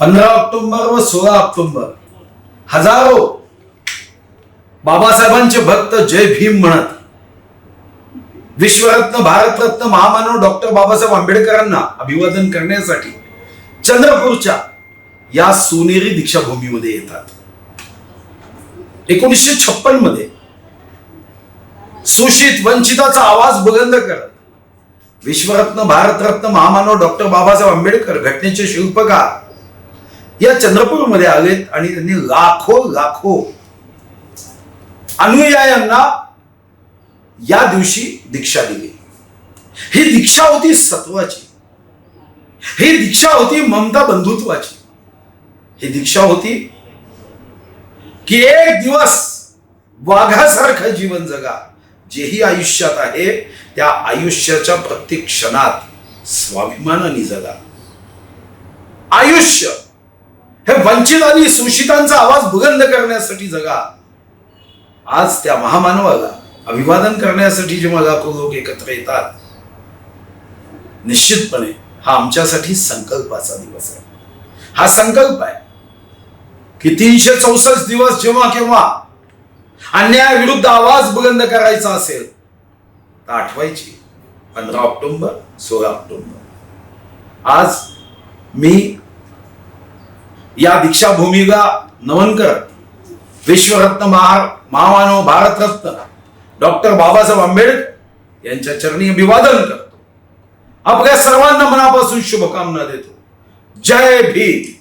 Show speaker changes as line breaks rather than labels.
15 October व 16 October हजारो बाबासाहेबांचे भक्त जय भीम म्हणत विश्वरत्न भारतरत्न महामानव डॉक्टर बाबासाहेब आंबेडकरांना अभिवादन करण्यासाठी चंद्रपूरच्या या सोनेरी दीक्षाभूमीमध्ये येतात. 1956 मध्ये शोषित वंचिताचा आवाज बुलंद करत विश्वरत्न भारतरत्न महामानव डॉक्टर बाबासाहेब आंबेडकर घटनेचे शिल्पकार या चंद्रपूरमध्ये आलेत आणि त्यांनी लाखो अनुयायांना या दिवशी दीक्षा दिली. ही दीक्षा होती सत्वाची, ही दीक्षा होती ममता बंधुत्वाची, ही दीक्षा होती की एक दिवस वाघासारखं जीवन जगा. जेही आयुष्यात आहे त्या आयुष्याच्या प्रत्येक क्षणात स्वाभिमानाने जगा. आयुष्य हे वंचित आणि शोषितांचा आवाज बुलंद करण्यासाठी जगा. आज त्या महामानवाला अभिवादन करण्यासाठी जेव्हा लाखो लोक एकत्र येतात, निश्चितपणे हा आमच्यासाठी संकल्पाचा दिवस आहे. हा संकल्प आहे की 364 दिवस जेव्हा केव्हा अन्यायाविरुद्ध आवाज बुलंद करायचा असेल तर आठवायची 15 ऑक्टोबर 16 ऑक्टोबर. आज मी या दीक्षाभूमीला नमन करत विश्वरत्न महामानव भारतरत्न डॉक्टर बाबासाहेब आंबेडकर यांच्या चरणी अभिवादन करतो. आपल्या सर्वांना मनापासून शुभकामना देतो. जय भीम.